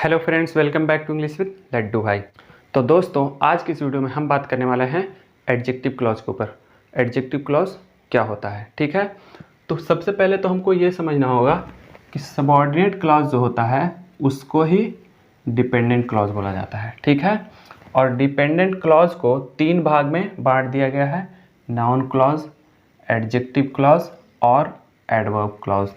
Hello friends, welcome back to English with Laddu Bhai. तो दोस्तों, आज की इस वीडियो में हम बात करने वाले हैं एडजेक्टिव क्लॉज के ऊपर। एडजेक्टिव क्लॉज क्या होता है, ठीक है। तो सबसे पहले तो हमको ये समझना होगा कि सबऑर्डिनेट क्लॉज जो होता है उसको ही डिपेंडेंट क्लॉज बोला जाता है, ठीक है। और डिपेंडेंट क्लॉज को तीन भाग में बांट दिया गया है: नाउन क्लॉज, एडजेक्टिव क्लॉज और एडवर्ब क्लॉज।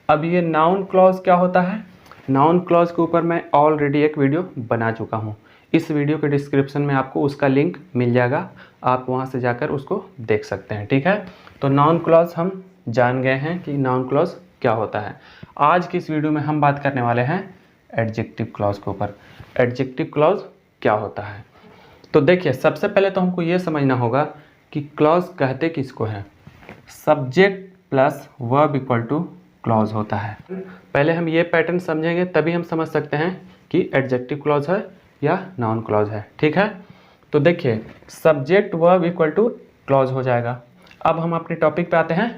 अब ये नाउन क्लॉज क्या होता है? नाउन क्लॉज के ऊपर मैं ऑलरेडी एक वीडियो बना चुका हूँ। इस वीडियो के डिस्क्रिप्शन में आपको उसका लिंक मिल जाएगा, आप वहाँ से जाकर उसको देख सकते हैं, ठीक है। तो नाउन क्लॉज हम जान गए हैं कि नाउन क्लॉज क्या होता है। आज की इस वीडियो में हम बात करने वाले हैं एडजेक्टिव क्लॉज के ऊपर। एडजेक्टिव क्लॉज क्या होता है? तो देखिए, सबसे पहले तो हमको ये समझना होगा कि क्लॉज कहते किसको हैं। Subject plus verb equal two clause होता है। पहले हम ये पैटर्न समझेंगे, तभी हम समझ सकते हैं कि एडजेक्टिव क्लॉज है या नाउन क्लॉज है, ठीक है। तो देखिए, subject verb equal two clause हो जाएगा। अब हम अपने टॉपिक पे आते हैं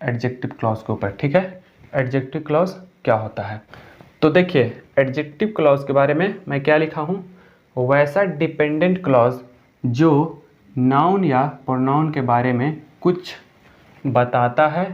एडजेक्टिव क्लॉज के ऊपर, ठीक है। एडजेक्टिव क्लॉज क्या होता है? तो देखिए, एडजेक्टिव क्लॉज के बारे में मैं क्या लिखा हूँ, वैसा डिपेंडेंट क्लॉज जो नाउन या प्रोनाउन के बारे में कुछ बताता है,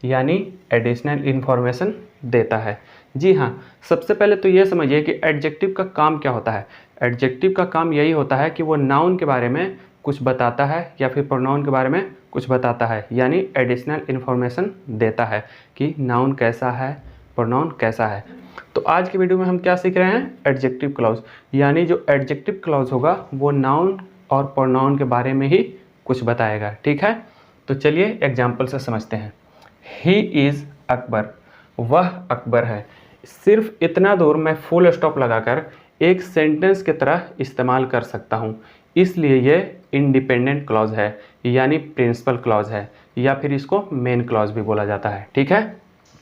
यानी एडिशनल इन्फॉर्मेशन देता है। जी हाँ, सबसे पहले तो ये समझिए कि एडजेक्टिव का काम क्या होता है। एडजेक्टिव का काम यही होता है कि वो नाउन के बारे में कुछ बताता है या फिर प्रोनाउन के बारे में कुछ बताता है, यानी एडिशनल इन्फॉर्मेशन देता है कि नाउन कैसा है, प्रोनाउन कैसा है। तो आज की वीडियो में हम क्या सीख रहे हैं? एडजेक्टिव क्लॉज, यानी जो एडजेक्टिव क्लॉज होगा वो नाउन और प्रोनाउन के बारे में ही कुछ बताएगा, ठीक है। तो चलिए एग्जाम्पल से समझते हैं। ही इज़ अकबर, वह अकबर है। सिर्फ इतना दूर मैं फुल स्टॉप लगाकर एक सेंटेंस की तरह इस्तेमाल कर सकता हूँ, इसलिए ये इंडिपेंडेंट क्लॉज है, यानी प्रिंसिपल क्लॉज है, या फिर इसको मेन क्लॉज भी बोला जाता है, ठीक है।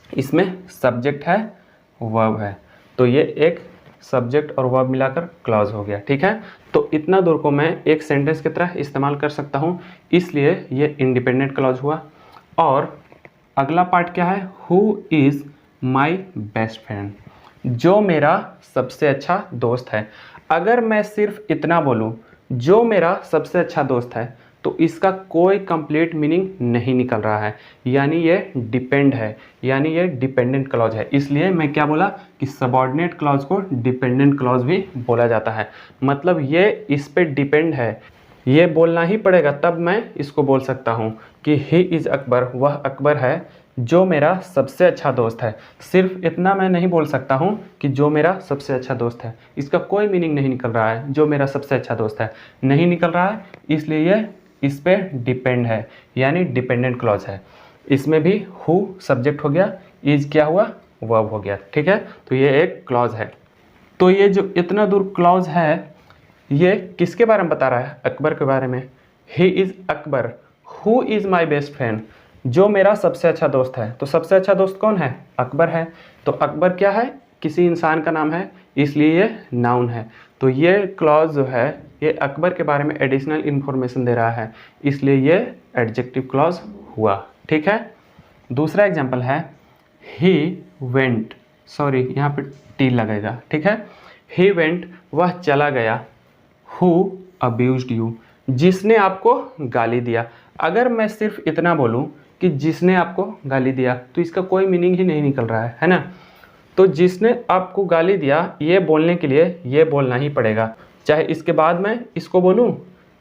इसमें सब्जेक्ट है, वर्ब है, तो ये एक सब्जेक्ट और वर्ब मिलाकर क्लॉज हो गया, ठीक है। तो इतना दूर को मैं एक सेंटेंस की तरह इस्तेमाल कर सकता हूँ, इसलिए ये इंडिपेंडेंट क्लॉज हुआ। और अगला पार्ट क्या है? Who is my best friend, जो मेरा सबसे अच्छा दोस्त है। अगर मैं सिर्फ इतना बोलूँ, जो मेरा सबसे अच्छा दोस्त है, तो इसका कोई कंप्लीट मीनिंग नहीं निकल रहा है, यानी ये डिपेंड है, यानी ये डिपेंडेंट क्लॉज है। इसलिए मैं क्या बोला कि सबऑर्डिनेट क्लॉज को डिपेंडेंट क्लॉज भी बोला जाता है। मतलब ये इस पे डिपेंड है, ये बोलना ही पड़ेगा तब मैं इसको बोल सकता हूँ कि ही इज़ अकबर, वह अकबर है जो मेरा सबसे अच्छा दोस्त है। सिर्फ इतना मैं नहीं बोल सकता हूँ कि जो मेरा सबसे अच्छा दोस्त है, इसका कोई मीनिंग नहीं निकल रहा है। जो मेरा सबसे अच्छा दोस्त है नहीं निकल रहा है, इसलिए ये इस पे डिपेंड है, यानी डिपेंडेंट क्लॉज है। इसमें भी हु सब्जेक्ट हो गया, इज़ क्या हुआ, वर्ब हो गया, ठीक है। तो ये एक क्लॉज है। तो ये जो इतना दूर क्लॉज है, ये किसके बारे में बता रहा है? अकबर के बारे में। He is Akbar, who is my best friend, जो मेरा सबसे अच्छा दोस्त है। तो सबसे अच्छा दोस्त कौन है? अकबर है। तो अकबर क्या है? किसी इंसान का नाम है, इसलिए ये नाउन है। तो ये क्लॉज जो है, ये अकबर के बारे में एडिशनल इन्फॉर्मेशन दे रहा है, इसलिए ये एडजेक्टिव क्लॉज हुआ, ठीक है। दूसरा एग्जाम्पल है ही वेंट, सॉरी यहाँ पे टी लगेगा, ठीक है। ही वेंट, वह चला गया। हु अब्यूज्ड यू, जिसने आपको गाली दिया। अगर मैं सिर्फ इतना बोलूं कि जिसने आपको गाली दिया, तो इसका कोई मीनिंग ही नहीं निकल रहा है ना। तो जिसने आपको गाली दिया, ये बोलने के लिए ये बोलना ही पड़ेगा, चाहे इसके बाद मैं इसको बोलूं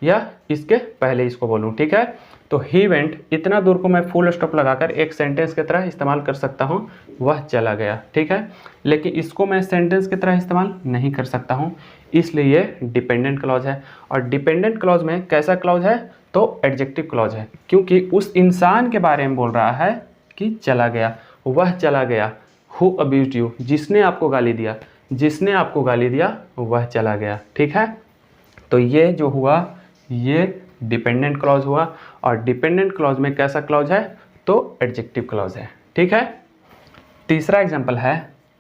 या इसके पहले इसको बोलूं, ठीक है। तो ही वेंट, इतना दूर को मैं फुल स्टॉप लगाकर एक सेंटेंस की तरह इस्तेमाल कर सकता हूँ, वह चला गया, ठीक है। लेकिन इसको मैं सेंटेंस की तरह इस्तेमाल नहीं कर सकता हूँ, इसलिए ये डिपेंडेंट क्लॉज है। और डिपेंडेंट क्लॉज में कैसा क्लॉज है? तो एडजेक्टिव क्लॉज है, क्योंकि उस इंसान के बारे में बोल रहा है कि चला गया, वह चला गया। हु अब्यूज्ड यू, जिसने आपको गाली दिया, जिसने आपको गाली दिया वह चला गया, ठीक है। तो ये जो हुआ, ये डिपेंडेंट क्लॉज हुआ। और डिपेंडेंट क्लॉज में कैसा क्लॉज है? तो एडजेक्टिव क्लॉज है, ठीक है। तीसरा एग्जाम्पल है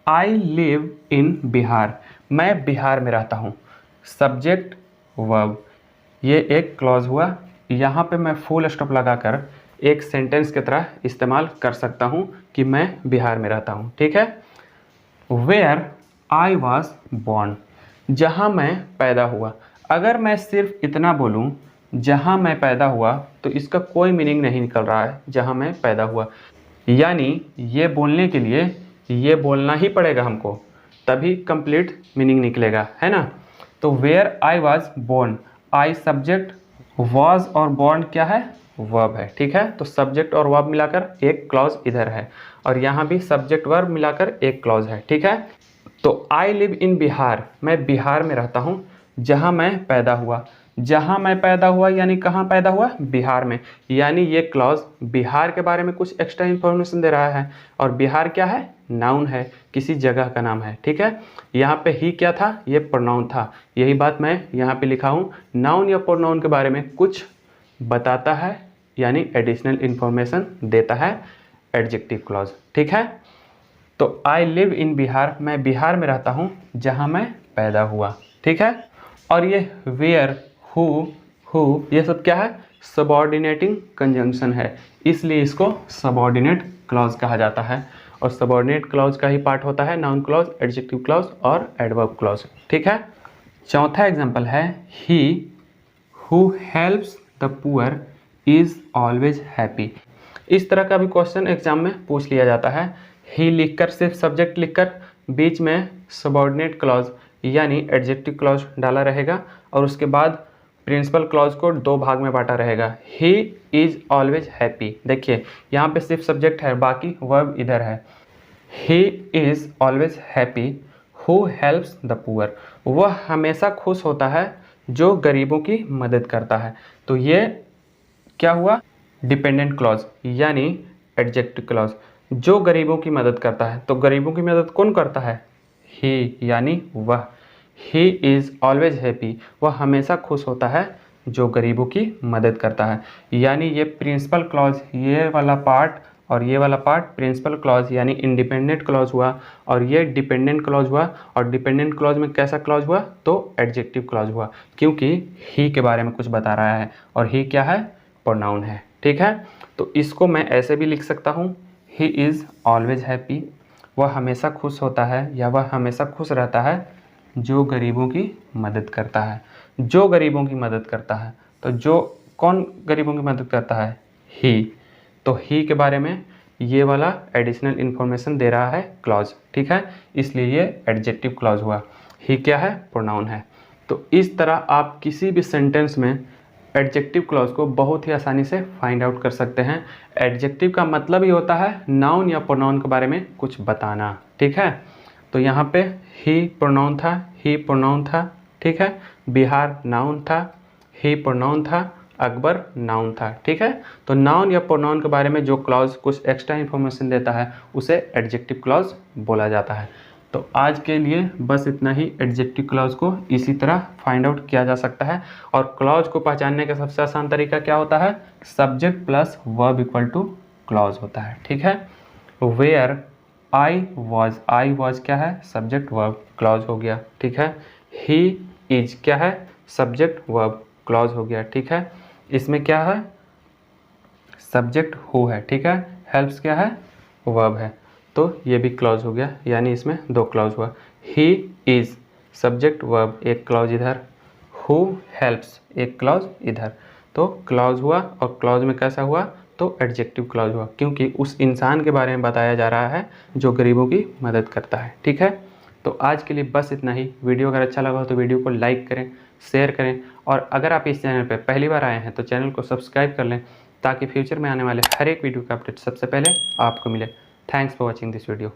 आई लिव इन बिहार, मैं बिहार में रहता हूँ। सब्जेक्ट वर्ब, ये एक क्लॉज हुआ। यहाँ पे मैं फुल स्टॉप लगाकर एक सेंटेंस की तरह इस्तेमाल कर सकता हूँ कि मैं बिहार में रहता हूँ, ठीक है। वेयर आई वॉज बॉर्न, जहाँ मैं पैदा हुआ। अगर मैं सिर्फ इतना बोलूँ जहाँ मैं पैदा हुआ तो इसका कोई मीनिंग नहीं निकल रहा है जहाँ मैं पैदा हुआ, यानी ये बोलने के लिए ये बोलना ही पड़ेगा हमको, तभी कंप्लीट मीनिंग निकलेगा, है ना। तो where I was born, I subject, was और बॉर्न क्या है, वर्ब है, ठीक है। तो सब्जेक्ट और वर्ब मिलाकर एक क्लॉज इधर है और यहाँ भी सब्जेक्ट वर्ब मिलाकर एक क्लॉज है, ठीक है। तो आई लिव इन बिहार, मैं बिहार में रहता हूँ, जहाँ मैं पैदा हुआ। जहाँ मैं पैदा हुआ यानी कहाँ पैदा हुआ, बिहार में, यानी ये क्लॉज बिहार के बारे में कुछ एक्स्ट्रा इन्फॉर्मेशन दे रहा है। और बिहार क्या है, नाउन है, किसी जगह का नाम है, ठीक है। यहाँ पे ही क्या था, ये प्रोनाउन था, यही बात मैं यहाँ पे लिखा हूँ। नाउन या प्रोनाउन के बारे में कुछ बताता है यानी एडिशनल इन्फॉर्मेशन देता है एडजेक्टिव क्लॉज, ठीक है। तो आई लिव इन बिहार, मैं बिहार में रहता हूँ जहाँ मैं पैदा हुआ, ठीक है। और ये वेयर, हु ये सब क्या है, सबऑर्डिनेटिंग कंजंक्शन है, इसलिए इसको सबऑर्डिनेट क्लॉज कहा जाता है। और सबऑर्डिनेट क्लॉज का ही पार्ट होता है नाउन क्लॉज, एडजेक्टिव क्लॉज और एडवर्ब क्लॉज, ठीक है। चौथा एग्जाम्पल है he who helps the poor is always happy. इस तरह का भी क्वेश्चन एग्जाम में पूछ लिया जाता है। ही लिखकर, सिर्फ सब्जेक्ट लिखकर बीच में सबऑर्डिनेट क्लॉज यानी एडजेक्टिव क्लॉज डाला रहेगा और उसके बाद प्रिंसिपल क्लॉज को दो भाग में बांटा रहेगा। ही इज़ ऑलवेज हैप्पी, देखिए यहाँ पे सिर्फ सब्जेक्ट है, बाकी वर्ब इधर है। He is always happy who helps the poor, वह हमेशा खुश होता है जो गरीबों की मदद करता है। तो ये क्या हुआ, डिपेंडेंट क्लॉज यानी एडजेक्टिव क्लॉज, जो गरीबों की मदद करता है। तो गरीबों की मदद कौन करता है, ही यानी वह। ही इज़ ऑलवेज हैप्पी, वह हमेशा खुश होता है जो गरीबों की मदद करता है। यानी ये प्रिंसिपल क्लॉज, ये वाला पार्ट और ये वाला पार्ट प्रिंसिपल क्लॉज यानी इंडिपेंडेंट क्लॉज हुआ और ये डिपेंडेंट क्लॉज हुआ। और डिपेंडेंट क्लॉज में कैसा क्लॉज हुआ, तो एडजेक्टिव क्लॉज हुआ, क्योंकि ही के बारे में कुछ बता रहा है और ही क्या है, प्रोनाउन है, ठीक है। तो इसको मैं ऐसे भी लिख सकता हूँ, ही इज़ ऑलवेज हैप्पी, वह हमेशा खुश होता है या वह हमेशा खुश रहता है जो गरीबों की मदद करता है। जो गरीबों की मदद करता है, तो जो कौन गरीबों की मदद करता है, ही। तो ही के बारे में ये वाला एडिशनल इन्फॉर्मेशन दे रहा है क्लॉज, ठीक है, इसलिए ये एडजेक्टिव क्लॉज हुआ। ही क्या है, प्रोनाउन है। तो इस तरह आप किसी भी सेंटेंस में एडजेक्टिव क्लॉज को बहुत ही आसानी से फाइंड आउट कर सकते हैं। एडजेक्टिव का मतलब ही होता है नाउन या प्रोनाउन के बारे में कुछ बताना, ठीक है। तो यहाँ पे ही प्रोनाउन था, ही प्रोनाउन था, ठीक है। बिहार नाउन था, ही प्रोनाउन था, अकबर नाउन था, ठीक है। तो नाउन या प्रोनाउन के बारे में जो क्लॉज कुछ एक्स्ट्रा इन्फॉर्मेशन देता है उसे एडजेक्टिव क्लॉज बोला जाता है। तो आज के लिए बस इतना ही। एडजेक्टिव क्लॉज को इसी तरह फाइंड आउट किया जा सकता है। और क्लॉज को पहचानने का सबसे आसान तरीका क्या होता है, subject plus verb equal two clause होता है, ठीक है। वेयर आई वॉज क्या है, सब्जेक्ट वर्ब क्लॉज हो गया, ठीक है। ही इज क्या है, सब्जेक्ट वर्ब क्लॉज हो गया, ठीक है। इसमें क्या है, सब्जेक्ट हु है, ठीक है। हेल्प्स क्या है, वर्ब है, तो ये भी क्लॉज हो गया, यानी इसमें दो क्लॉज हुआ। ही इज सब्जेक्ट वर्ब एक क्लॉज इधर, हु हेल्प्स एक क्लॉज इधर। तो क्लॉज हुआ और क्लॉज में कैसा हुआ, तो एडजेक्टिव क्लॉज हुआ, क्योंकि उस इंसान के बारे में बताया जा रहा है जो गरीबों की मदद करता है, ठीक है। तो आज के लिए बस इतना ही। वीडियो अगर अच्छा लगा हो तो वीडियो को लाइक करें, शेयर करें और अगर आप इस चैनल पर पहली बार आए हैं तो चैनल को सब्सक्राइब कर लें ताकि फ्यूचर में आने वाले हर एक वीडियो का अपडेट सबसे पहले आपको मिले। Thanks for watching this video.